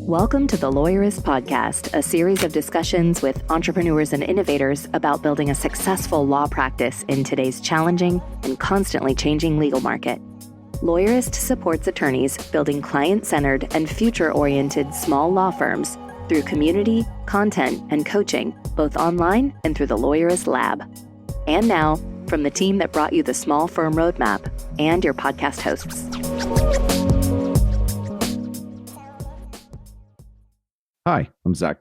Welcome to the Lawyerist podcast, a series of discussions with entrepreneurs and innovators about building a successful law practice in today's challenging and constantly changing legal market. Lawyerist supports attorneys building client-centered and future-oriented small law firms through community, content, and coaching, both online and through the Lawyerist Lab. And now, from the team that brought you the Small Firm Roadmap and your podcast hosts. Hi, I'm Zack.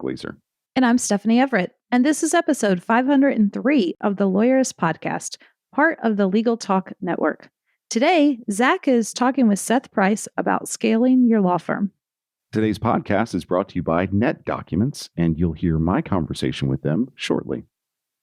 And I'm Stephanie Everett. And this is episode 503 of the Lawyerist podcast, part of the Legal Talk Network. Today, Zack is talking with Seth Price about scaling your law firm. Today's podcast is brought to you by NetDocuments, and you'll hear my conversation with them shortly.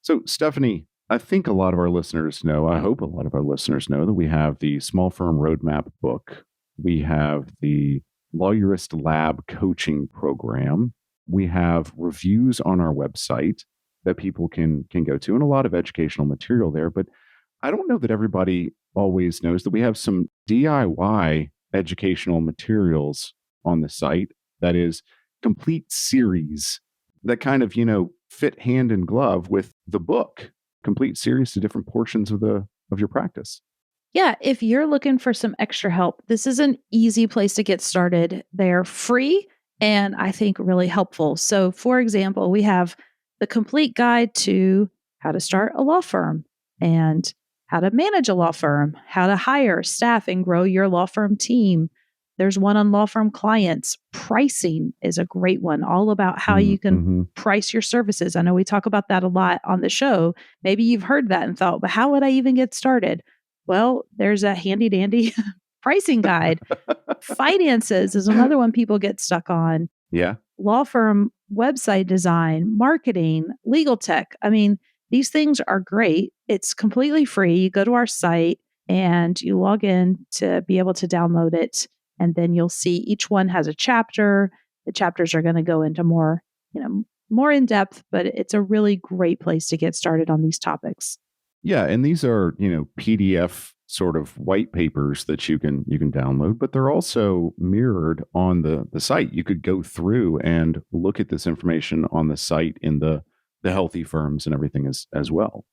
So, Stephanie, I think a lot of our listeners know, I hope a lot of our listeners know that we have the Small Firm Roadmap book. We have the Lawyerist Lab coaching program. We have reviews on our website that people can go to, and a lot of educational material there. But I don't know that everybody always knows that we have some DIY educational materials on the site that is complete series that kind of, fit hand in glove with the book, complete series to different portions of your practice. Yeah, if you're looking for some extra help, this is an easy place to get started. They're free and I think really helpful. So, for example, we have the complete guide to how to start a law firm and how to manage a law firm, how to hire staff and grow your law firm team. There's one on law firm clients. Pricing is a great one, all about how you can price your services. I know we talk about that a lot on the show. Maybe you've heard that and thought, but how would I even get started? Well, there's a handy dandy pricing guide. Finances is another one people get stuck on. Yeah. Law firm website design, marketing, legal tech. I mean, these things are great. It's completely free. You go to our site and you log in to be able to download it. And then you'll see each one has a chapter. The chapters are going to go into more in depth, but it's a really great place to get started on these topics. Yeah, and these are, PDF sort of white papers that you can download, but they're also mirrored on the site. You could go through and look at this information on the site in the healthy firms and everything as well.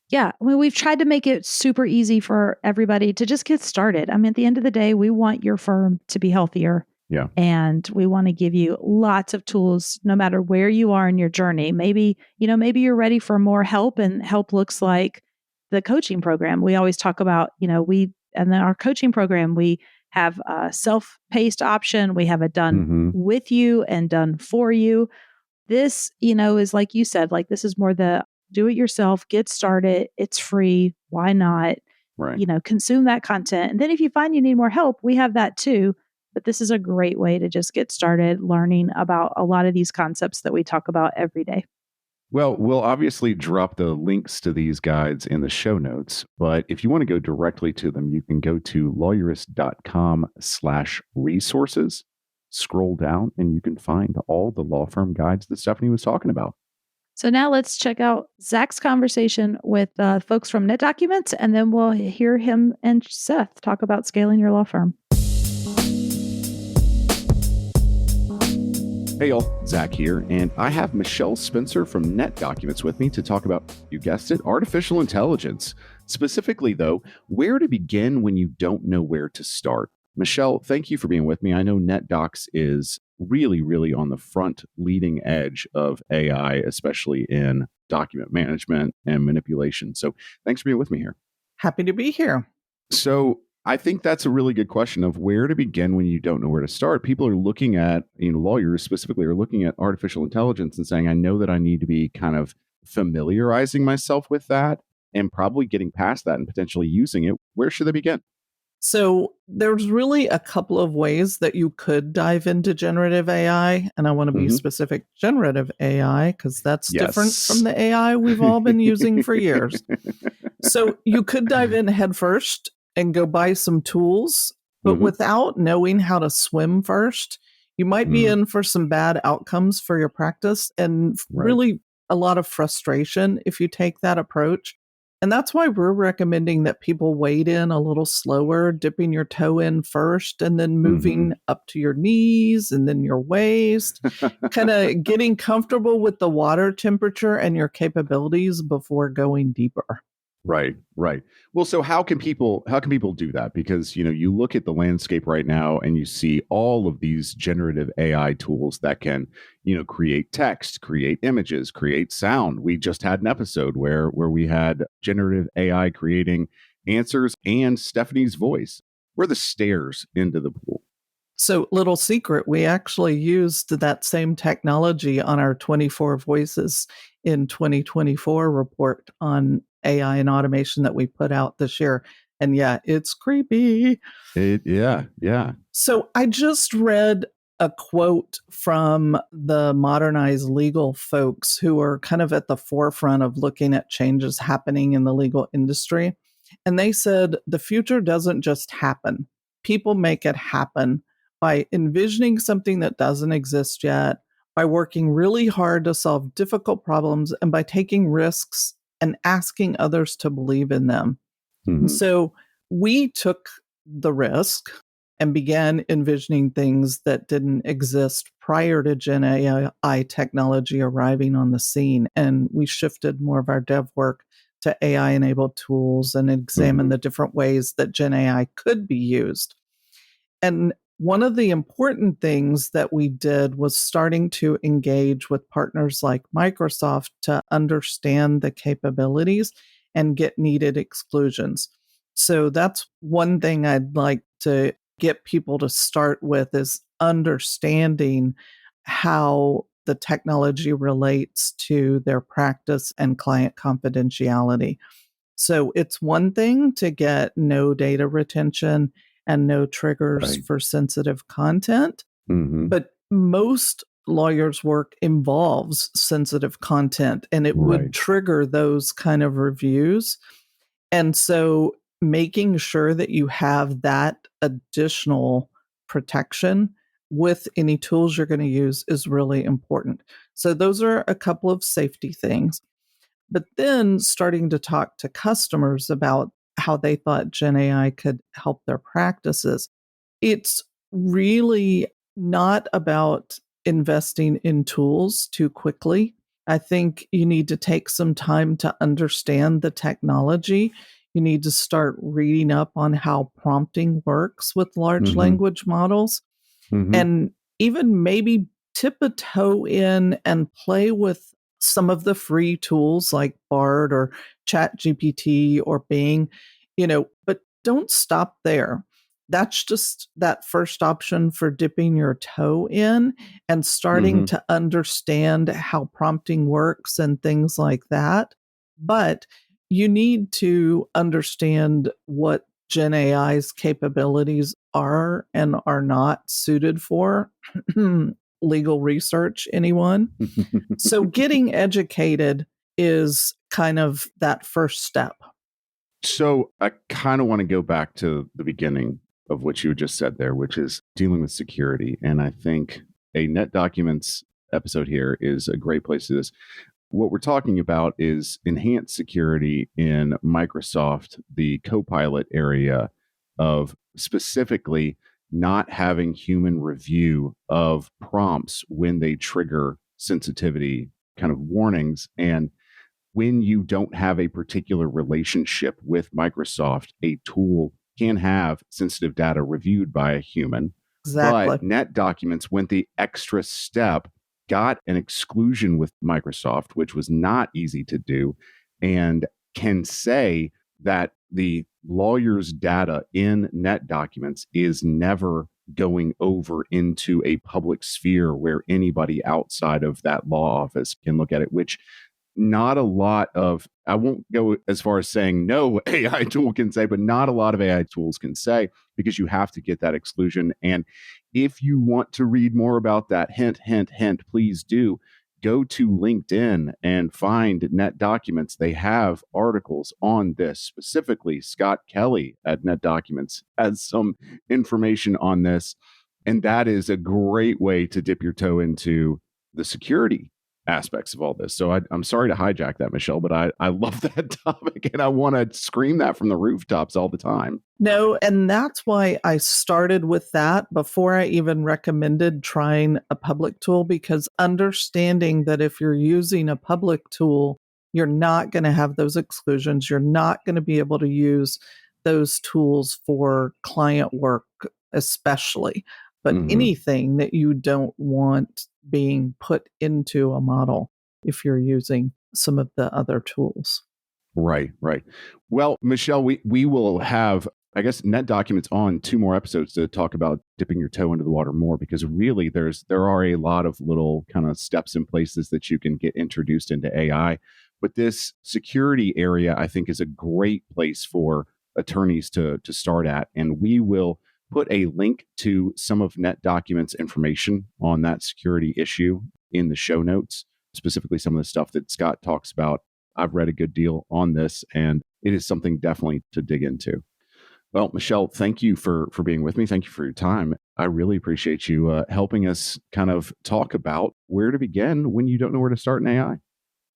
Yeah, we've tried to make it super easy for everybody to just get started. I mean, at the end of the day, we want your firm to be healthier. Yeah. And we want to give you lots of tools no matter where you are in your journey. Maybe you're ready for more help, and help looks like the coaching program. We always talk about, and then our coaching program, we have a self-paced option. We have it done with you and done for you. This, is like you said, this is more the do it yourself, get started. It's free. Why not? Right. Consume that content. And then if you find you need more help, we have that too. But this is a great way to just get started learning about a lot of these concepts that we talk about every day. Well, we'll obviously drop the links to these guides in the show notes, but if you want to go directly to them, you can go to Lawyerist.com/resources, scroll down, and you can find all the law firm guides that Stephanie was talking about. So now let's check out Zack's conversation with folks from NetDocuments, and then we'll hear him and Seth talk about scaling your law firm. Hey y'all, Zack here, and I have Michelle Spencer from NetDocuments with me to talk about, you guessed it, artificial intelligence. Specifically though, where to begin when you don't know where to start. Michelle, thank you for being with me. I know NetDocs is really, really on the front leading edge of AI, especially in document management and manipulation. So thanks for being with me here. Happy to be here. So I think that's a really good question of where to begin when you don't know where to start. People are looking at, lawyers specifically are looking at artificial intelligence and saying, I know that I need to be kind of familiarizing myself with that and probably getting past that and potentially using it. Where should they begin? So there's really a couple of ways that you could dive into generative AI. And I want to be specific, generative AI, because that's different from the AI we've all been using for years. So you could dive in head first and go buy some tools, but without knowing how to swim first, you might be in for some bad outcomes for your practice and really a lot of frustration if you take that approach. And that's why we're recommending that people wade in a little slower, dipping your toe in first and then moving up to your knees and then your waist, kind of getting comfortable with the water temperature and your capabilities before going deeper. Right, right. Well, so how can people do that? Because, you look at the landscape right now and you see all of these generative AI tools that can, create text, create images, create sound. We just had an episode where we had generative AI creating answers and Stephanie's voice. We're the stairs into the pool. So, little secret, we actually used that same technology on our 24 Voices in 2024 report on AI and automation that we put out this year. And yeah, it's creepy. Yeah. So, I just read a quote from the modernized legal folks who are kind of at the forefront of looking at changes happening in the legal industry. And they said, the future doesn't just happen, people make it happen by envisioning something that doesn't exist yet, by working really hard to solve difficult problems, and by taking risks and asking others to believe in them. So we took the risk and began envisioning things that didn't exist prior to Gen AI technology arriving on the scene. And we shifted more of our dev work to AI-enabled tools and examined the different ways that Gen AI could be used. And one of the important things that we did was starting to engage with partners like Microsoft to understand the capabilities and get needed exclusions. So that's one thing I'd like to get people to start with, is understanding how the technology relates to their practice and client confidentiality. So it's one thing to get no data retention and no triggers for sensitive content. But most lawyers' work involves sensitive content, and it would trigger those kind of reviews. And so making sure that you have that additional protection with any tools you're going to use is really important. So those are a couple of safety things. But then starting to talk to customers about how they thought Gen AI could help their practices. It's really not about investing in tools too quickly. I think you need to take some time to understand the technology. You need to start reading up on how prompting works with large language models, and even maybe tip a toe in and play with some of the free tools like Bard or ChatGPT or Bing, but don't stop there. That's just that first option for dipping your toe in and starting to understand how prompting works and things like that. But you need to understand what Gen AI's capabilities are and are not suited for. Legal research, anyone? So getting educated is kind of that first step. So I kind of want to go back to the beginning of what you just said there, which is dealing with security. And I think a NetDocuments episode here is a great place to do this. What we're talking about is enhanced security in Microsoft, the Copilot area of specifically not having human review of prompts when they trigger sensitivity kind of warnings. And when you don't have a particular relationship with Microsoft, a tool can have sensitive data reviewed by a human. Exactly. But NetDocuments went the extra step, got an exclusion with Microsoft, which was not easy to do, and can say that the lawyer's data in NetDocuments is never going over into a public sphere where anybody outside of that law office can look at it, which not a lot of, I won't go as far as saying no AI tool can say, but not a lot of AI tools can say, because you have to get that exclusion. And if you want to read more about that, hint, please do go to LinkedIn and find NetDocuments. They have articles on this. Specifically, Scott Kelly at NetDocuments has some information on this. And that is a great way to dip your toe into the security aspects of all this. So I'm sorry to hijack that, Michelle, but I love that topic and I want to scream that from the rooftops all the time. No, and that's why I started with that before I even recommended trying a public tool, because understanding that if you're using a public tool, you're not going to have those exclusions. You're not going to be able to use those tools for client work, especially, but anything that you don't want being put into a model if you're using some of the other tools. Right. Well, Michelle, we will have, I guess, Net Documents on 2 more episodes to talk about dipping your toe into the water more, because really there are a lot of little kind of steps and places that you can get introduced into AI. But this security area, I think, is a great place for attorneys to start at. And we will put a link to some of Net Documents information on that security issue in the show notes, specifically some of the stuff that Scott talks about. I've read a good deal on this, and it is something definitely to dig into. Well, Michelle, thank you for being with me. Thank you for your time. I really appreciate you helping us kind of talk about where to begin when you don't know where to start in AI.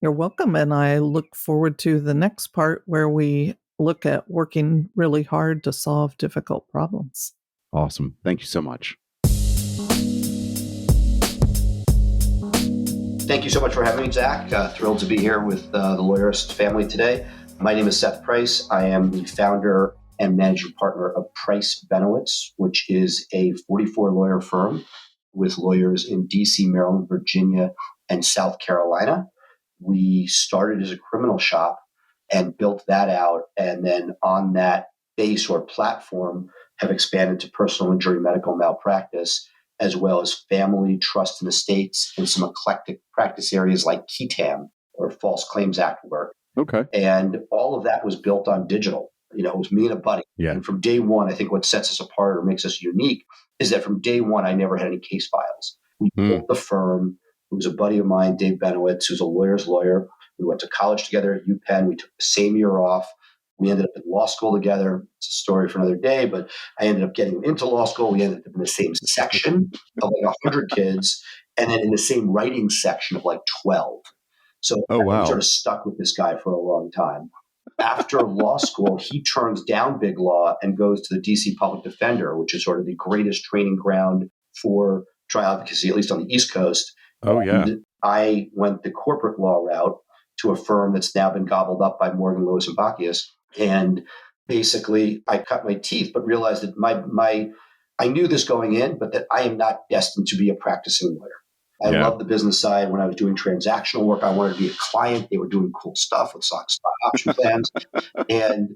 You're welcome. And I look forward to the next part where we look at working really hard to solve difficult problems. Awesome. Thank you so much. Thank you so much for having me, Zack. Thrilled to be here with the Lawyerist family today. My name is Seth Price. I am the founder and managing partner of Price Benowitz, which is a 44-lawyer firm with lawyers in DC, Maryland, Virginia, and South Carolina. We started as a criminal shop and built that out, and then on that base or platform have expanded to personal injury, medical malpractice, as well as family, trust, and estates, and some eclectic practice areas like KETAM, or False Claims Act work. Okay. And all of that was built on digital. It was me and a buddy. Yeah. And from day one, I think what sets us apart or makes us unique is that from day one, I never had any case files. We built the firm. It was a buddy of mine, Dave Benowitz, who's a lawyer's lawyer. We went to college together at UPenn. We took the same year off. We ended up in law school together. It's a story for another day, but I ended up getting into law school. We ended up in the same section of like 100 kids, and then in the same writing section of like 12. So I sort of stuck with this guy for a long time. After law school, he turns down big law and goes to the DC Public Defender, which is sort of the greatest training ground for trial advocacy, at least on the East Coast. Oh, yeah. And I went the corporate law route to a firm that's now been gobbled up by Morgan, Lewis, and Bacchius. And basically, I cut my teeth, but realized that I knew this going in, but that I am not destined to be a practicing lawyer. I love the business side. When I was doing transactional work, I wanted to be a client. They were doing cool stuff with stock option plans. And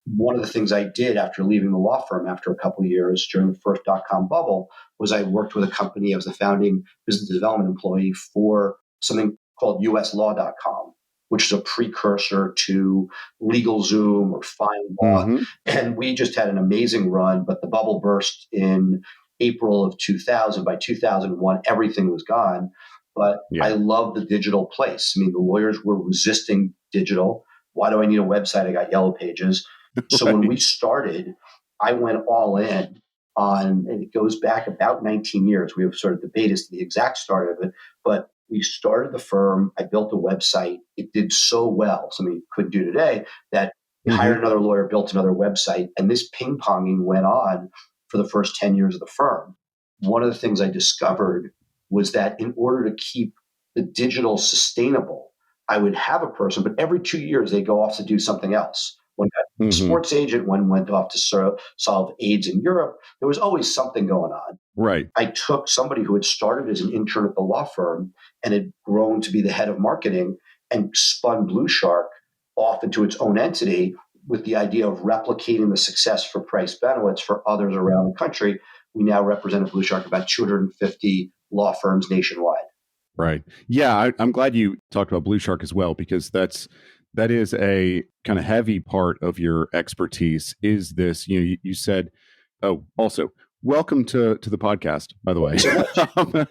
one of the things I did after leaving the law firm after a couple of years during the first .com bubble was I worked with a company. I was the founding business development employee for something called uslaw.com, which is a precursor to LegalZoom or FindLaw. And we just had an amazing run, but the bubble burst in April of 2000. By 2001, everything was gone. But I love the digital place. I mean, the lawyers were resisting digital. Why do I need a website? I got Yellow Pages. So when we started, I went all in on, and it goes back about 19 years. We have sort of debated as to the exact start of it, but we started the firm. I built a website. It did so well, something you couldn't do today, that we hired another lawyer, built another website, and this ping-ponging went on for the first 10 years of the firm. One of the things I discovered was that in order to keep the digital sustainable, I would have a person, but every 2 years they go off to do something else. One got a sports agent, one went off to solve AIDS in Europe. There was always something going on. Right. I took somebody who had started as an intern at the law firm and had grown to be the head of marketing and spun Blue Shark off into its own entity with the idea of replicating the success for Price Benowitz for others around the country. We now represent at Blue Shark about 250 law firms nationwide. Right. Yeah, I'm glad you talked about Blue Shark as well, because that is a kind of heavy part of your expertise. Is this, you said, also, welcome to the podcast, by the way.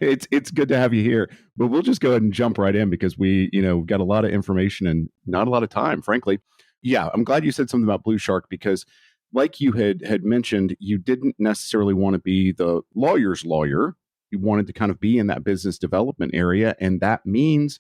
It's good to have you here, but we'll just go ahead and jump right in because we, got a lot of information and not a lot of time, frankly. Yeah, I'm glad you said something about Blue Shark because like you had mentioned, you didn't necessarily want to be the lawyer's lawyer. you wanted to kind of be in that business development area. And that means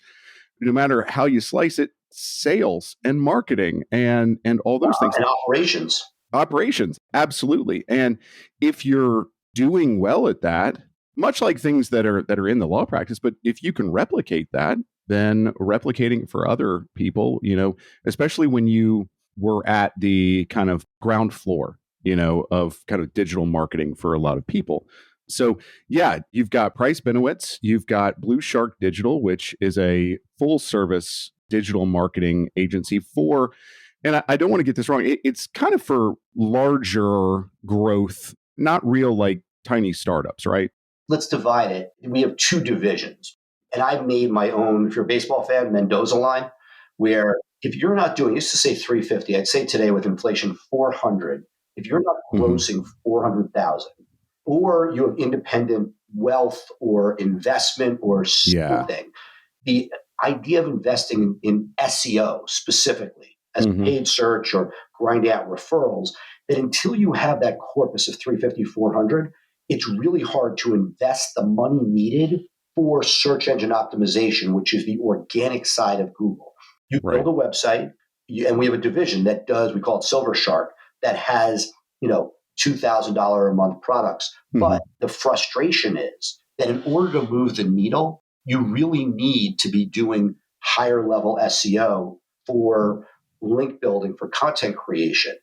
no matter how you slice it, sales and marketing and all those things. And operations. Operations, absolutely. And if you're doing well at that, much like things that are in the law practice, but if you can replicate that, then replicating for other people, especially when you were at the kind of ground floor, of kind of digital marketing for a lot of people. So yeah, you've got Price Benowitz, you've got Blue Shark Digital, which is a full service digital marketing agency for, and I don't want to get this wrong, it's kind of for larger growth, not real like tiny startups, right? Let's divide it. We have two divisions. And I've made my own, if you're a baseball fan, Mendoza line, where if you're not doing, used to say 350, I'd say today with inflation 400. If you're not grossing 400,000, or you have independent wealth or investment or something, the idea of investing in SEO specifically as paid search or grinding out referrals, that until you have that corpus of 350, 400, it's really hard to invest the money needed for search engine optimization, which is the organic side of Google. You build a website, and we have a division that does, we call it Silver Shark, that has, $2,000 a month products. But the frustration is that in order to move the needle, you really need to be doing higher level SEO for link building, for content creation.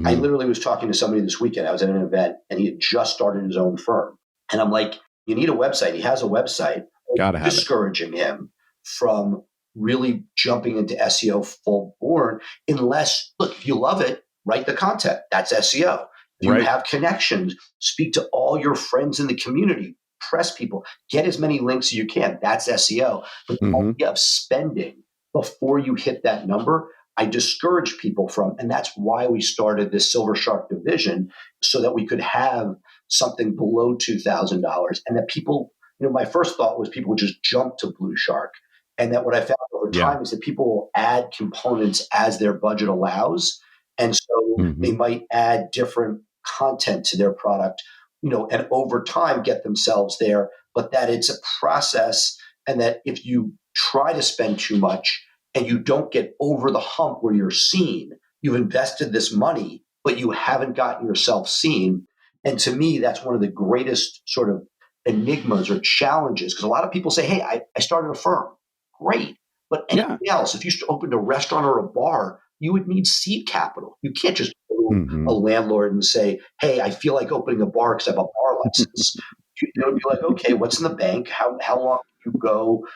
I literally was talking to somebody this weekend. I was at an event and he had just started his own firm. And I'm like, you need a website. He has a website. Gotta have discouraging him from really jumping into SEO full bore unless, look, if you love it, write the content. That's SEO. If you have connections, speak to all your friends in the community, press people, get as many links as you can. That's SEO. But the idea of spending before you hit that number, I discourage people from, and that's why we started this Silver Shark division, so that we could have something below $2,000, and that people, my first thought was people would just jump to Blue Shark. And that what I found over time is that people will add components as their budget allows. And so they might add different content to their product, and over time get themselves there, but that it's a process, and that if you try to spend too much and you don't get over the hump where you're seen, you've invested this money, but you haven't gotten yourself seen. And to me, that's one of the greatest sort of enigmas or challenges, because a lot of people say, hey, I started a firm. Great. But anything else, if you opened a restaurant or a bar, you would need seed capital. You can't just go to a landlord and say, hey, I feel like opening a bar because I have a bar license. You'd be like, okay, what's in the bank? How long do you go,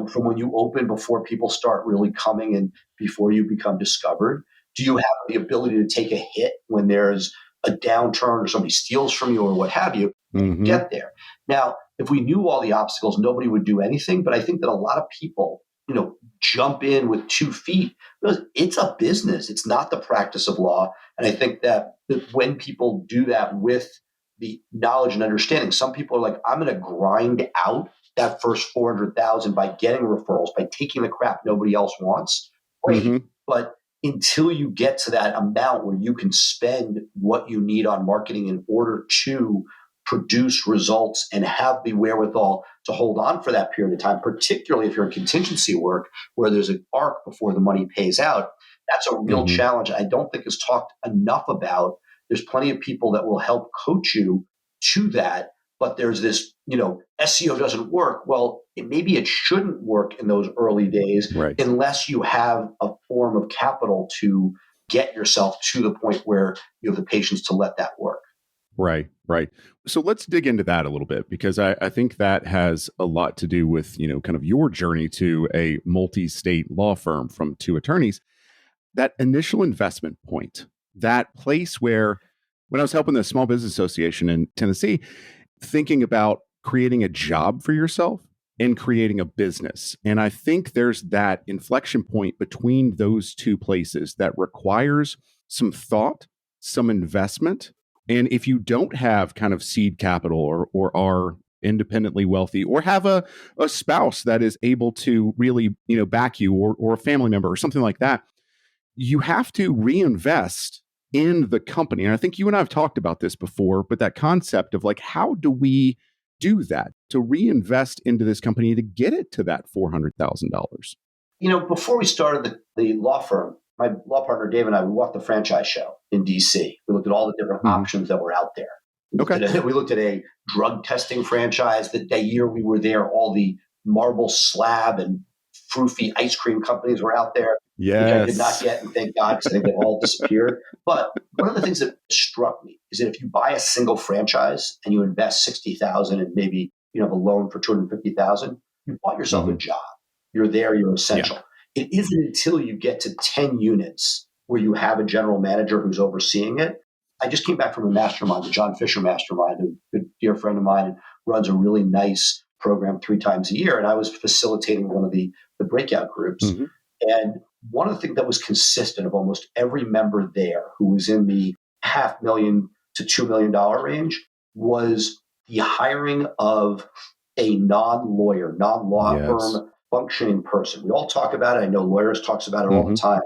from when you open before people start really coming and before you become discovered? Do you have the ability to take a hit when there's a downturn or somebody steals from you or what have you? Get there. Now, if we knew all the obstacles, nobody would do anything. But I think that a lot of people, jump in with 2 feet because it's a business. It's not the practice of law. And I think that when people do that with the knowledge and understanding, some people are like, I'm going to grind out that first 400,000 by getting referrals, by taking the crap nobody else wants. Great. But until you get to that amount where you can spend what you need on marketing in order to produce results and have the wherewithal to hold on for that period of time, particularly if you're in contingency work where there's an arc before the money pays out, that's a real challenge. I don't think is talked enough about. There's plenty of people that will help coach you to that, but there's this, SEO doesn't work. Well, maybe it shouldn't work in those early days unless you have a form of capital to get yourself to the point where you have the patience to let that work. Right. So let's dig into that a little bit, because I think that has a lot to do with, kind of your journey to a multi-state law firm from 2 attorneys. That initial investment point, that place where, when I was helping the Small Business Association in Tennessee, thinking about creating a job for yourself and creating a business. And I think there's that inflection point between those 2 places that requires some thought, some investment. And if you don't have kind of seed capital or are independently wealthy or have a spouse that is able to really, back you or a family member or something like that, you have to reinvest in the company. And I think you and I have talked about this before, but that concept of like, how do we do that, to reinvest into this company to get it to that $400,000? Before we started the law firm, my law partner Dave and I, we walked the franchise show in DC. We looked at all the different options that were out there. We looked at a drug testing franchise. That year we were there, all the marble slab and froofy ice cream companies were out there, which I did not get, and thank God, because I think they've all disappeared. But one of the things that struck me is that if you buy a single franchise and you invest $60,000 and maybe you have a loan for $250,000, you bought yourself a job. You're there, you're essential. Yeah. It isn't until you get to 10 units where you have a general manager who's overseeing it. I just came back from a mastermind, the John Fisher mastermind, a good dear friend of mine, and runs a really nice program 3 times a year. And I was facilitating one of the breakout groups. And one of the things that was consistent of almost every member there who was in the $500,000 to $2 million range was the hiring of a non-lawyer, non-law firm functioning person. We all talk about it. I know Lawyerist talks about it all the time.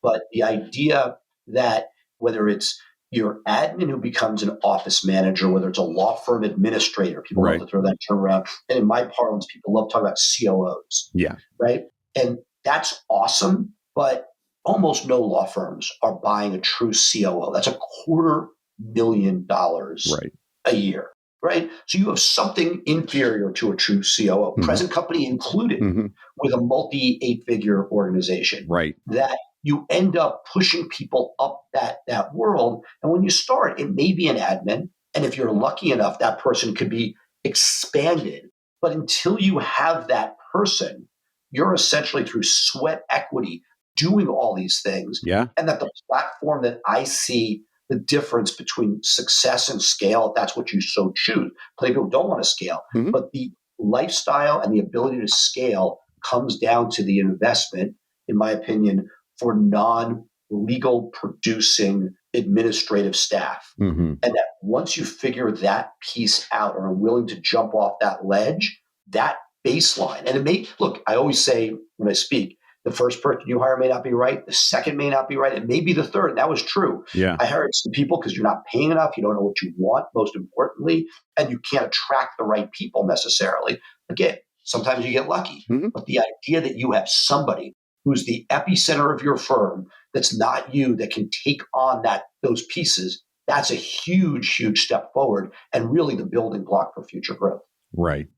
But the idea that whether it's your admin who becomes an office manager, whether it's a law firm administrator, people love to throw that term around. And in my parlance, people love talking about COOs. Yeah. Right. And that's awesome. But almost no law firms are buying a true COO. That's $250,000 a year. Right. So you have something inferior to a true COO, present company included, with a multi-8-figure organization. Right. That you end up pushing people up that world. And when you start, it may be an admin. And if you're lucky enough, that person could be expanded. But until you have that person, you're essentially through sweat equity doing all these things. Yeah. And that the platform that I see the difference between success and scale, if that's what you so choose. Plenty of people don't want to scale, but the lifestyle and the ability to scale comes down to the investment, in my opinion, for non-legal producing administrative staff. And that once you figure that piece out or are willing to jump off that ledge, that baseline, and it may, look, I always say when I speak, the first person you hire may not be right. The second may not be right. It may be the third. And that was true. Yeah. I hired some people because you're not paying enough. You don't know what you want, most importantly, and you can't attract the right people necessarily. Again, sometimes you get lucky. But the idea that you have somebody who's the epicenter of your firm that's not you, that can take on those pieces, that's a huge, huge step forward and really the building block for future growth. Right.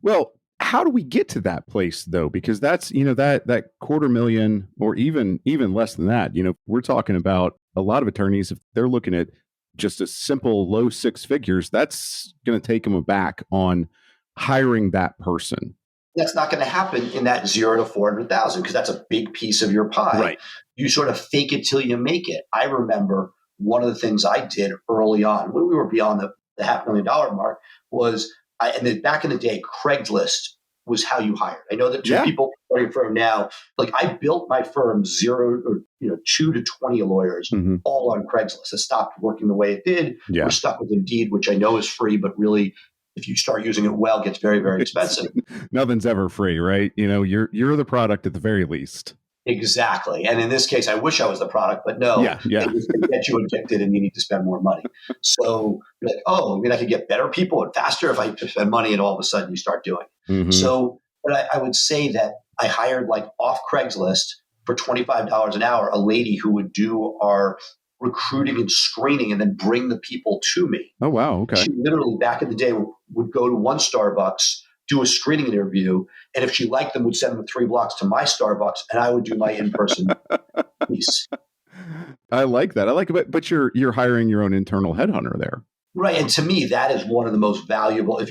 Well, how do we get to that place though? Because that's, that $250,000 or even less than that, we're talking about a lot of attorneys, if they're looking at just a simple low 6 figures, that's going to take them aback on hiring that person. That's not going to happen in that 0 to 400,000 because that's a big piece of your pie. Right. You sort of fake it till you make it. I remember one of the things I did early on when we were beyond the $500,000 mark was, and then back in the day, Craigslist was how you hired. I know that people starting a firm now, like I built my firm 2 to 20 lawyers all on Craigslist. It stopped working the way it did. We're stuck with Indeed, which I know is free, but really, if you start using it well, it gets very, very expensive. Nothing's ever free, right? You're the product at the very least. Exactly. And in this case, I wish I was the product, but no, it get you addicted and you need to spend more money. So you're like, I could get better people and faster if I spend money, and all of a sudden you start doing it. So, but I would say that I hired off Craigslist for $25 an hour, a lady who would do our recruiting and screening and then bring the people to me. Oh, wow. Okay. She literally back in the day would go to one Starbucks, do a screening interview, and if she liked them, would send them 3 blocks to my Starbucks, and I would do my in-person piece. I like that. I like it, but you're hiring your own internal headhunter there. Right. And to me, that is one of the most valuable. If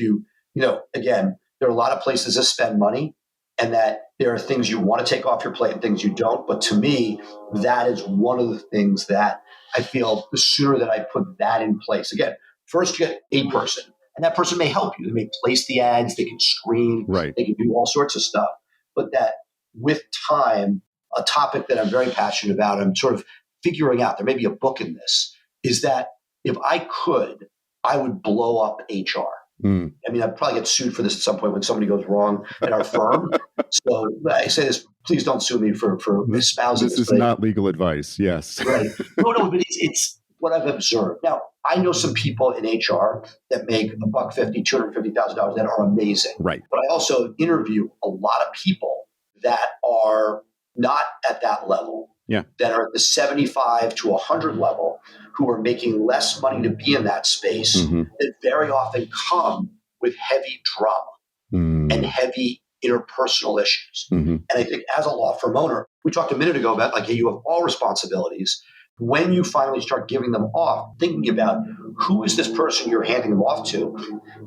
again, there are a lot of places that spend money, and that there are things you want to take off your plate and things you don't. But to me, that is one of the things that I feel the sooner that I put that in place. Again, first you get a person. And that person may help you. They may place the ads, they can screen, they can do all sorts of stuff. But that with time, a topic that I'm very passionate about, I'm sort of figuring out, there may be a book in this, is that if I could, I would blow up HR. I mean, I'd probably get sued for this at some point when somebody goes wrong at our firm. So I say this, please don't sue me for espousing this. This is not legal advice. Yes. Right. No, but it's what I've observed. Now, I know some people in HR that make $150,000, $250,000 that are amazing. Right. But I also interview a lot of people that are not at that level. Yeah. That are at the 75 to 100 level, who are making less money to be in that space, that very often come with heavy drama and heavy interpersonal issues. And I think as a law firm owner, we talked a minute ago about like, hey, you have all responsibilities. When you finally start giving them off, thinking about who is this person you're handing them off to?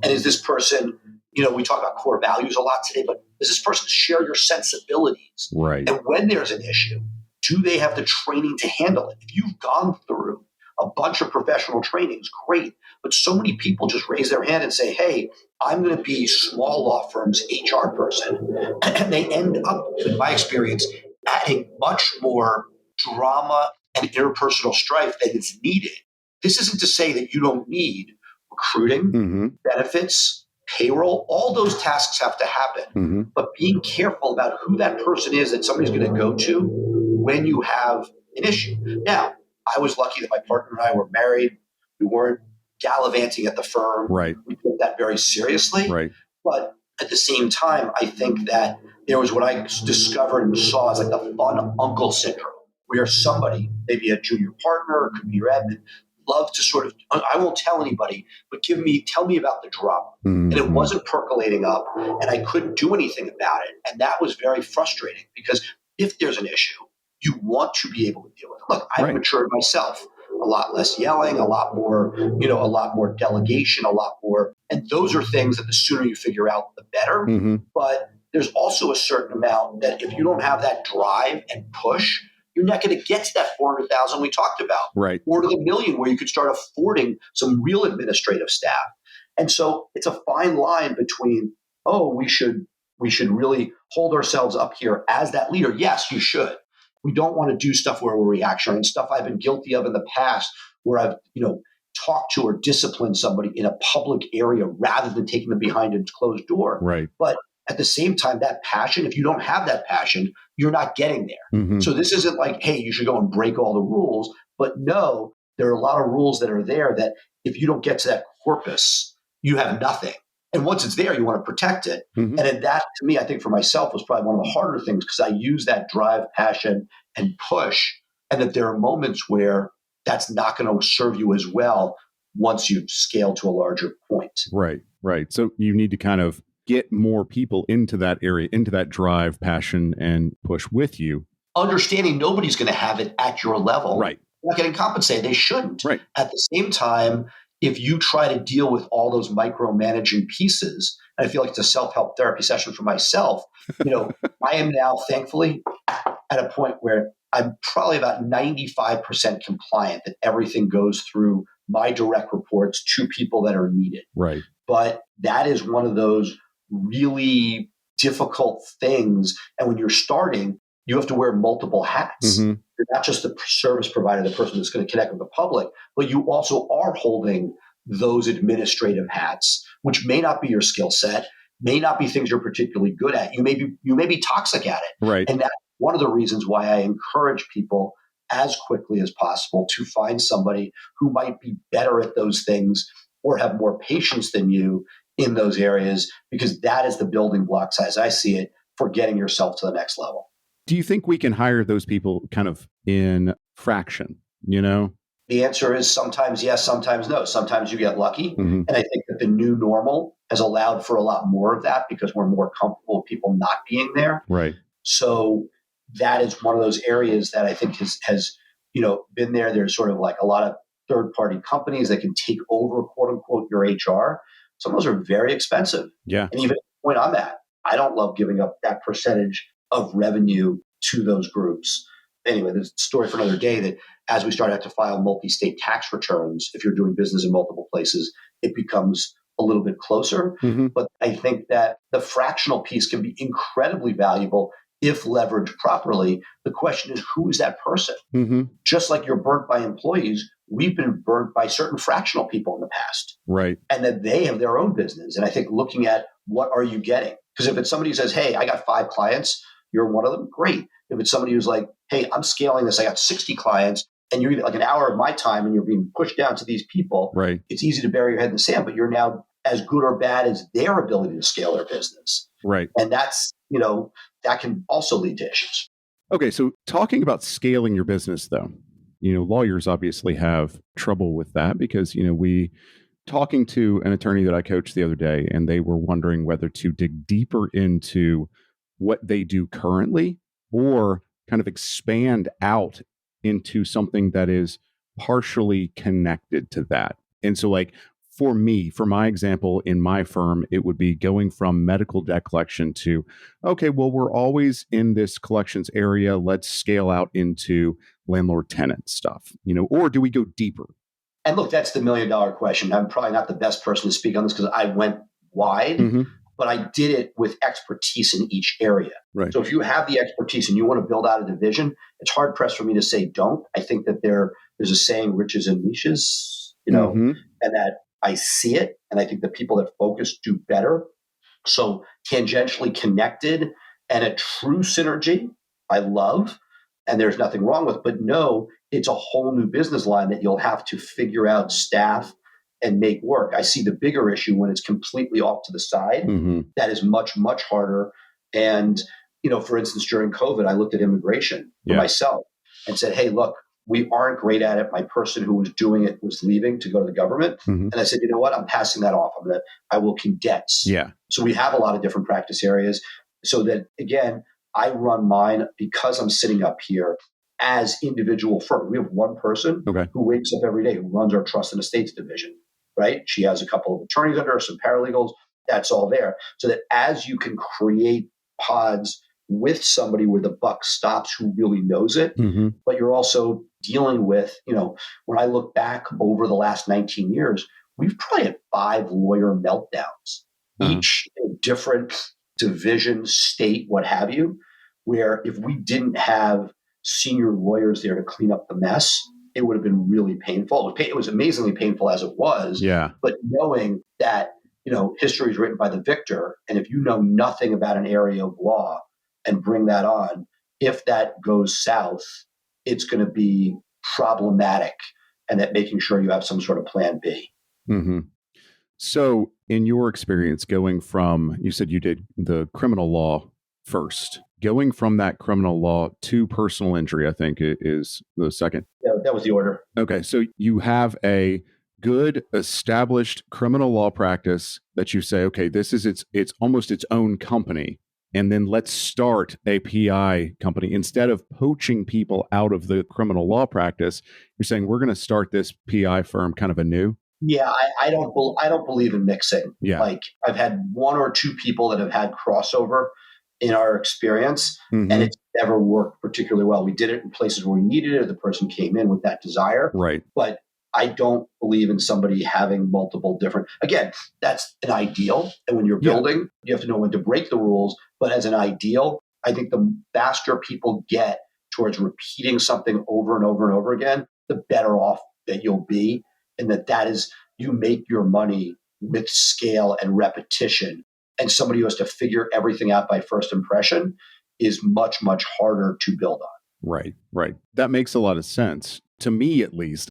And is this person, we talk about core values a lot today, but does this person share your sensibilities? Right. And when there's an issue, do they have the training to handle it? If you've gone through a bunch of professional trainings, great. But so many people just raise their hand and say, hey, I'm going to be small law firm's HR person. And they end up, in my experience, adding much more drama and interpersonal strife than is needed. This isn't to say that you don't need recruiting, benefits, payroll. All those tasks have to happen. But being careful about who that person is that somebody's going to go to when you have an issue. Now, I was lucky that my partner and I were married. We weren't gallivanting at the firm. Right. We took that very seriously. Right. But at the same time, I think that there was what I discovered and saw as like the fun uncle syndrome, where somebody, maybe a junior partner, could be your admin, love to sort of, I won't tell anybody, but tell me about the drama. And it wasn't percolating up, and I couldn't do anything about it. And that was very frustrating, because if there's an issue, you want to be able to deal with it. Look, I've matured myself. A lot less yelling, a lot more delegation, a lot more. And those are things that the sooner you figure out, the better. But there's also a certain amount that if you don't have that drive and push, you're not going to get to that 400,000 we talked about, right? Or to the million, where you could start affording some real administrative staff. And so it's a fine line between, we should really hold ourselves up here as that leader. Yes, you should. We don't want to do stuff where we're reactionary, and stuff I've been guilty of in the past, where I've talked to or disciplined somebody in a public area rather than taking them behind a closed door. Right. But at the same time, that passion, if you don't have that passion, you're not getting there. So this isn't like, hey, you should go and break all the rules. But no, there are a lot of rules that are there that if you don't get to that corpus, you have nothing. And once it's there, you want to protect it. And then that, to me, I think for myself was probably one of the harder things, because I use that drive, passion, and push. And that there are moments where that's not going to serve you as well once you've scaled to a larger point. Right, right. So you need to kind of get more people into that area, into that drive, passion, and push with you. Understanding nobody's going to have it at your level. Right. They're not getting compensated. They shouldn't. Right. At the same time, if you try to deal with all those micromanaging pieces, and I feel like it's a self-help therapy session for myself, I am now thankfully at a point where I'm probably about 95% compliant that everything goes through my direct reports to people that are needed. Right. But that is one of those really difficult things. And when you're starting, you have to wear multiple hats. You're not just the service provider, the person that's going to connect with the public, but you also are holding those administrative hats, which may not be your skill set, may not be things you're particularly good at. You may be toxic at it. Right. And that's one of the reasons why I encourage people as quickly as possible to find somebody who might be better at those things or have more patience than you in those areas, because that is the building blocks, as I see it, for getting yourself to the next level. Do you think we can hire those people kind of in fraction, The answer is sometimes yes, sometimes no. Sometimes you get lucky. And I think that the new normal has allowed for a lot more of that, because we're more comfortable with people not being there. Right. So that is one of those areas that I think has been there. There's sort of like a lot of third-party companies that can take over, quote unquote, your HR. Some of those are very expensive. Yeah. And even at the point I'm at, I don't love giving up that percentage of revenue to those groups. Anyway, there's a story for another day that as we start to have to file multi-state tax returns, if you're doing business in multiple places, it becomes a little bit closer. But I think that the fractional piece can be incredibly valuable if leveraged properly. The question is, who is that person? Just like you're burnt by employees, we've been burnt by certain fractional people in the past. Right. And that they have their own business. And I think looking at what are you getting? Because if it's somebody who says, hey, I got 5 clients, you're one of them, great. If it's somebody who's like, hey, I'm scaling this, I got 60 clients, and you're like an hour of my time and you're being pushed down to these people, right. It's easy to bury your head in the sand, but you're now as good or bad as their ability to scale their business. Right. And that's, that can also lead to issues. Okay. So talking about scaling your business though, lawyers obviously have trouble with that because, talking to an attorney that I coached the other day, and they were wondering whether to dig deeper into what they do currently or kind of expand out into something that is partially connected to that. And so like for me, for my example, in my firm, it would be going from medical debt collection to, okay, well, we're always in this collections area. Let's scale out into landlord tenant stuff, or do we go deeper? And look, that's the $1 million question. I'm probably not the best person to speak on this because I went wide, but I did it with expertise in each area. Right. So if you have the expertise and you want to build out a division, it's hard pressed for me to say don't. I think that there's a saying, riches and niches, and that I see it. And I think the people that focus do better. So tangentially connected and a true synergy, I love. And there's nothing wrong with, but no, it's a whole new business line that you'll have to figure out staff and make work. I see the bigger issue when it's completely off to the side. That is much, much harder. And, for instance, during COVID, I looked at immigration for myself and said, hey, look, we aren't great at it. My person who was doing it was leaving to go to the government. And I said, you know what? I'm passing that off. I will condense. Yeah. So we have a lot of different practice areas so that, again, I run mine because I'm sitting up here as individual firm. We have one person who wakes up every day, who runs our trust and estates division, right? She has a couple of attorneys under her, some paralegals. That's all there. So that as you can create pods with somebody where the buck stops, who really knows it, but you're also dealing with, when I look back over the last 19 years, we've probably had 5 lawyer meltdowns, each in different division, state, what have you, where if we didn't have senior lawyers there to clean up the mess, it would have been really painful. It was amazingly painful as it was. Yeah. But knowing that, history is written by the victor, and if you know nothing about an area of law and bring that on, if that goes south, it's going to be problematic, and that making sure you have some sort of plan B. So in your experience, going from, you said you did the criminal law first, going from that criminal law to personal injury, I think is the second. Yeah, that was the order. Okay. So you have a good established criminal law practice that you say, okay, this is it's almost its own company. And then let's start a PI company. Instead of poaching people out of the criminal law practice, you're saying we're going to start this PI firm kind of anew. Yeah, I don't believe in mixing. Yeah. Like I've had 1 or 2 people that have had crossover in our experience, and it's never worked particularly well. We did it in places where we needed it, or the person came in with that desire. Right. But I don't believe in somebody having multiple different, again, that's an ideal. And when you're building, you have to know when to break the rules. But as an ideal, I think the faster people get towards repeating something over and over and over again, the better off that you'll be. And that is, you make your money with scale and repetition. And somebody who has to figure everything out by first impression is much, much harder to build on. Right, right. That makes a lot of sense. To me, at least,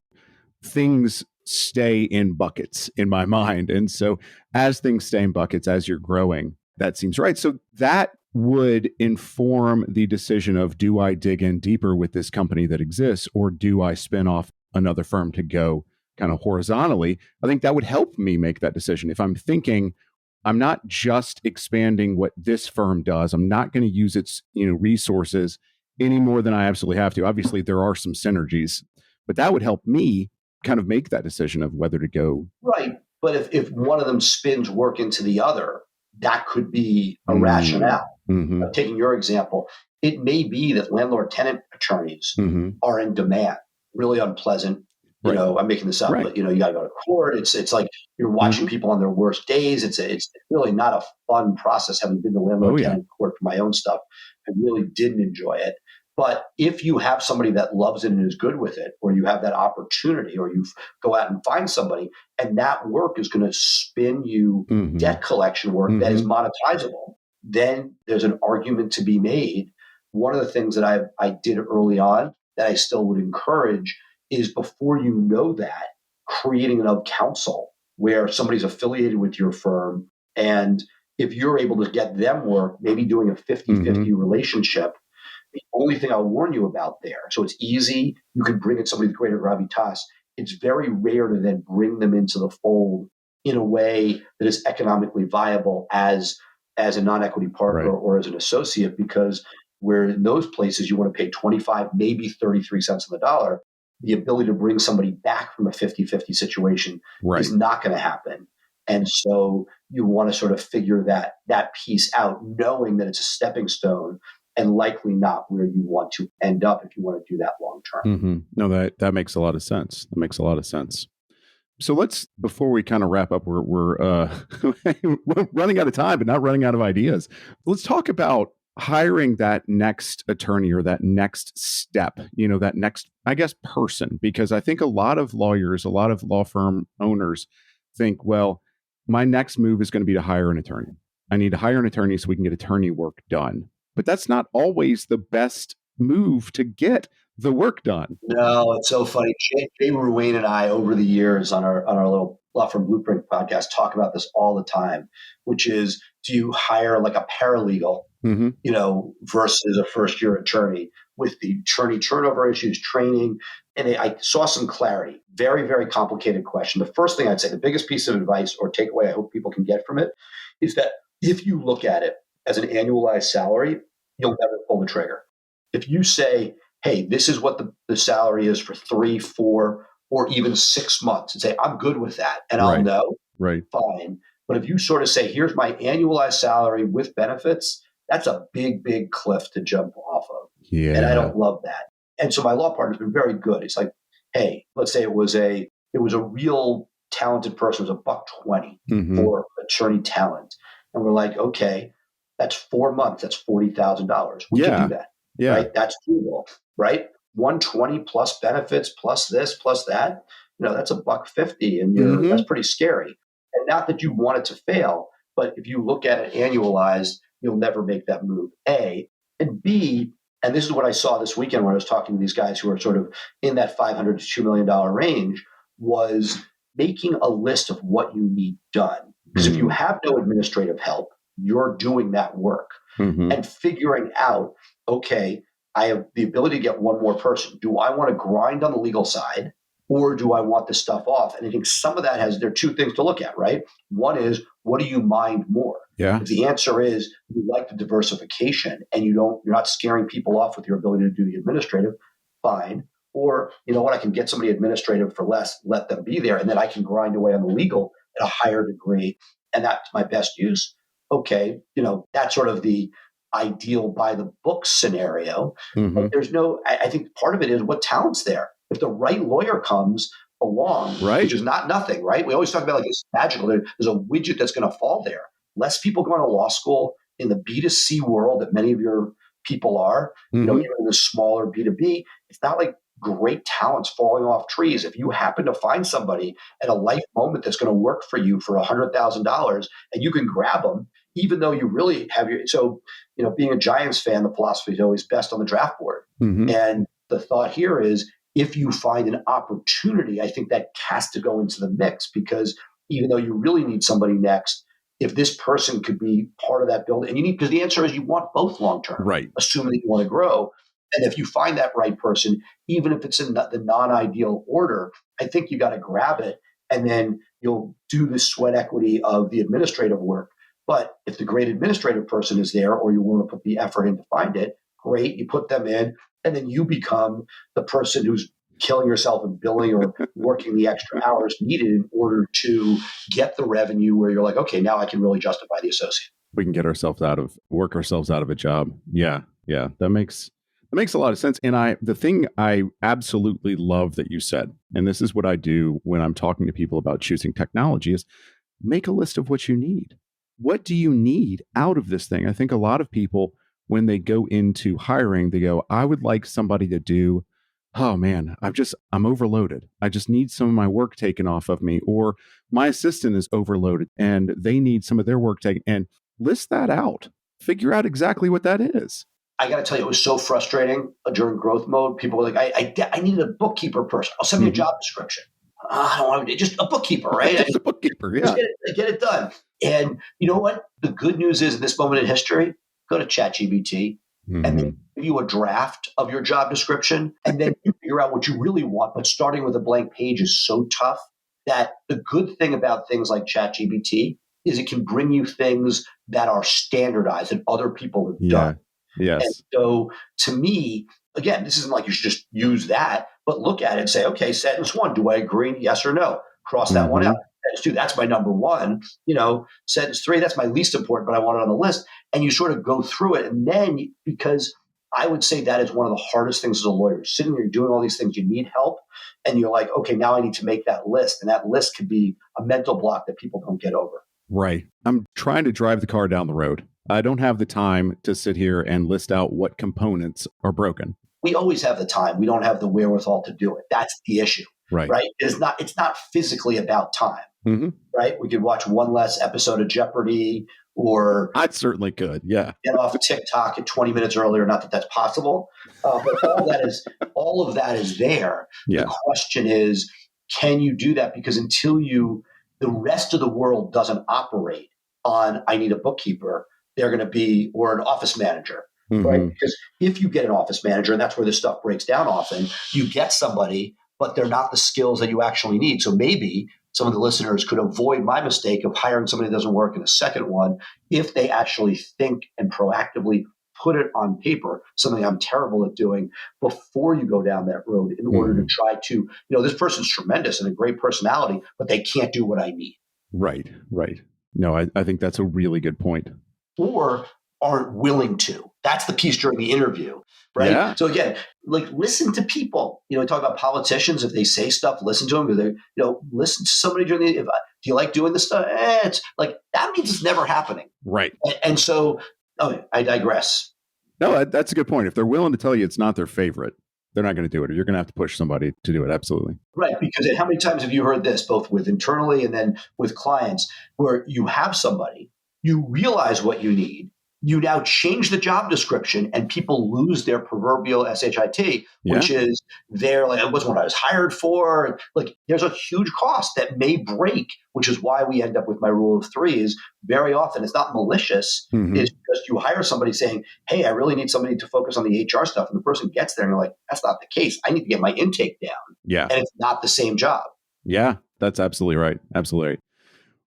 things stay in buckets in my mind. And so as things stay in buckets, as you're growing, that seems right. So that would inform the decision of, do I dig in deeper with this company that exists, or do I spin off another firm to go kind of horizontally? I think that would help me make that decision. If I'm thinking, I'm not just expanding what this firm does, I'm not going to use its resources any more than I absolutely have to. Obviously, there are some synergies, but that would help me kind of make that decision of whether to go. Right. But if one of them spins work into the other, that could be a rationale. Taking your example, it may be that landlord-tenant attorneys are in demand, really unpleasant. I'm making this up, but you got to go to court. It's like you're watching people on their worst days. It's really not a fun process. Having been to landlord-tenant court for my own stuff, I really didn't enjoy it. But if you have somebody that loves it and is good with it, or you have that opportunity, or you go out and find somebody, and that work is going to spin you debt collection work that is monetizable, then there's an argument to be made. One of the things that I did early on that I still would encourage is, before you know that, creating an counsel where somebody's affiliated with your firm. And if you're able to get them work, maybe doing a 50-50 relationship. The only thing I'll warn you about there, so it's easy, you can bring in somebody with greater gravitas. It's very rare to then bring them into the fold in a way that is economically viable as a non-equity partner or as an associate, because where in those places you want to pay 25, maybe 33 cents on the dollar, the ability to bring somebody back from a 50-50 situation is not going to happen. And so you want to sort of figure that piece out, knowing that it's a stepping stone and likely not where you want to end up if you want to do that long term. No, that makes a lot of sense. That makes a lot of sense. So let's, before we kind of wrap up, we're running out of time, but not running out of ideas. Let's talk about hiring that next attorney or that next step, that next, I guess, person, because I think a lot of lawyers, a lot of law firm owners think, well, my next move is going to be to hire an attorney. I need to hire an attorney so we can get attorney work done. But that's not always the best move to get the work done. No, it's so funny. Jay Ruane and I, over the years on our little Law Firm Blueprint podcast, talk about this all the time, which is, do you hire like a paralegal, versus a first-year attorney with the attorney turnover issues, training? And I saw some clarity. Very, very complicated question. The first thing I'd say, the biggest piece of advice or takeaway I hope people can get from it, is that if you look at it as an annualized salary, you'll never pull the trigger. If you say, hey, this is what the salary is for 3, 4, or even 6 months, and say, I'm good with that, and I'll know, fine. But if you sort of say, here's my annualized salary with benefits, that's a big, big cliff to jump off of. Yeah. And I don't love that. And so my law partner's been very good. It's like, hey, let's say it was a real talented person, it was $120 for attorney talent. And we're like, okay, that's 4 months, that's $40,000. We can do that. Yeah. Right? That's doable, right? 120 plus benefits, plus this, plus that, that's $150, and that's pretty scary. And not that you want it to fail, but if you look at it annualized, you'll never make that move, A. And B, and this is what I saw this weekend when I was talking to these guys who are sort of in that $500 to $2 million range, was making a list of what you need done. Because if you have no administrative help, you're doing that work and figuring out, okay, I have the ability to get one more person. Do I want to grind on the legal side, or do I want this stuff off? And I think some of that there are two things to look at, right? One is, what do you mind more? Yeah. If the answer is you like the diversification and you're not scaring people off with your ability to do the administrative, fine. Or, you know what, I can get somebody administrative for less, let them be there, and then I can grind away on the legal at a higher degree, and that's my best use. Okay, that's sort of the ideal by the book scenario. But there's I think part of it is what talent's there. If the right lawyer comes along, which is not nothing, right? We always talk about like it's magical. There's a widget that's going to fall there. Less people going to law school in the B2C world that many of your people are, even in the smaller B2B. It's not like great talents falling off trees. If you happen to find somebody at a life moment that's going to work for you for $100,000 and you can grab them, even though you really have being a Giants fan, the philosophy is always best on the draft board. And the thought here is, if you find an opportunity, I think that has to go into the mix, because even though you really need somebody next, if this person could be part of that build, and because the answer is you want both long term, assuming that you want to grow. And if you find that right person, even if it's in the non-ideal order, I think you got to grab it, and then you'll do the sweat equity of the administrative work. But if the great administrative person is there, or you want to put the effort in to find it, great, you put them in, and then you become the person who's killing yourself in billing or working the extra hours needed in order to get the revenue where you're like, okay, now I can really justify the associate. We can work ourselves out of a job. Yeah. That makes a lot of sense. And the thing I absolutely love that you said, and this is what I do when I'm talking to people about choosing technology, is make a list of what you need. What do you need out of this thing? I think a lot of people, when they go into hiring, they go, I would like somebody to do, oh man, I'm overloaded. I just need some of my work taken off of me, or my assistant is overloaded and they need some of their work taken. And list that out. Figure out exactly what that is. I got to tell you, it was so frustrating during growth mode. People were like, I needed a bookkeeper person. I'll send me a job description. I don't want to, just a bookkeeper, right? Just a bookkeeper, yeah. Just get it done. And you know what? The good news is, at this moment in history, go to ChatGPT and then give you a draft of your job description, and then you figure out what you really want. But starting with a blank page is so tough that the good thing about things like ChatGPT is it can bring you things that are standardized and other people have done. Yes. And so to me, again, this isn't like you should just use that, but look at it and say, okay, sentence 1, do I agree? Yes or no? Cross that one out. Sentence 2, that's my number 1. Sentence 3, that's my least important, but I want it on the list. And you sort of go through it. And then, because I would say that is one of the hardest things as a lawyer, sitting there doing all these things, you need help. And you're like, okay, now I need to make that list. And that list could be a mental block that people don't get over. Right. I'm trying to drive the car down the road. I don't have the time to sit here and list out what components are broken. We always have the time. We don't have the wherewithal to do it. That's the issue. Right. It's not physically about time. Right. We could watch one less episode of Jeopardy, or I certainly could. Yeah. Get off TikTok at 20 minutes earlier. Not that that's possible, but all of that is there. Yeah. The question is, can you do that? Because until the rest of the world doesn't operate on, I need a bookkeeper, they're going to be, or an office manager, right? Because if you get an office manager, and that's where this stuff breaks down often, you get somebody, but they're not the skills that you actually need. So maybe some of the listeners could avoid my mistake of hiring somebody that doesn't work in a second one if they actually think and proactively put it on paper, something I'm terrible at doing, before you go down that road, in order to try to, this person's tremendous and a great personality, but they can't do what I need. Right. No, I think that's a really good point. Or aren't willing to. That's the piece during the interview, right? Yeah. So again, listen to people. We talk about politicians. If they say stuff, listen to them. Listen to somebody during the. Do you like doing this stuff? It's like that means it's never happening, right? And so, I digress. No, that's a good point. If they're willing to tell you it's not their favorite, they're not going to do it, or you're going to have to push somebody to do it. Absolutely. Right. Because how many times have you heard this, both with internally and then with clients, where you have somebody, you realize what you need, you now change the job description, and people lose their proverbial SHIT, which is it wasn't what I was hired for. There's a huge cost that may break, which is why we end up with my rule of 3 is very often it's not malicious. It's just you hire somebody saying, hey, I really need somebody to focus on the HR stuff. And the person gets there and you're like, that's not the case. I need to get my intake down. Yeah. And it's not the same job. Yeah, that's absolutely right. Absolutely right.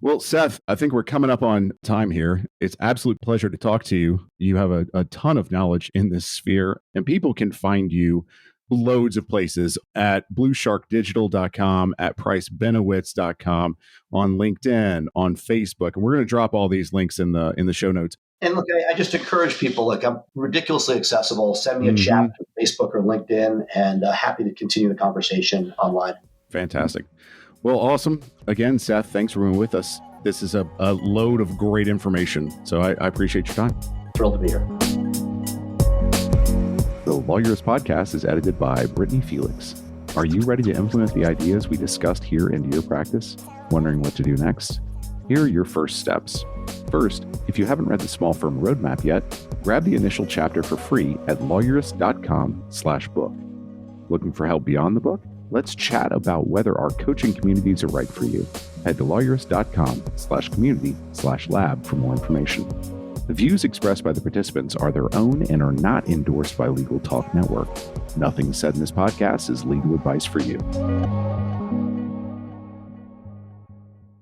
Well, Seth, I think we're coming up on time here. It's absolute pleasure to talk to you. You have a ton of knowledge in this sphere, and people can find you loads of places at bluesharkdigital.com, at pricebenowitz.com, on LinkedIn, on Facebook. And we're going to drop all these links in the show notes. And look, I just encourage people, I'm ridiculously accessible. Send me a chat on Facebook or LinkedIn, and happy to continue the conversation online. Fantastic. Well, awesome. Again, Seth, thanks for being with us. This is a load of great information. So I appreciate your time. Thrilled to be here. The Lawyerist podcast is edited by Brittany Felix. Are you ready to implement the ideas we discussed here into your practice? Wondering what to do next? Here are your first steps. First, if you haven't read the Small Firm Roadmap yet, grab the initial chapter for free at Lawyerist.com/book. Looking for help beyond the book? Let's chat about whether our coaching communities are right for you. Head to Lawyerist.com/community/lab for more information. The views expressed by the participants are their own and are not endorsed by Legal Talk Network. Nothing said in this podcast is legal advice for you.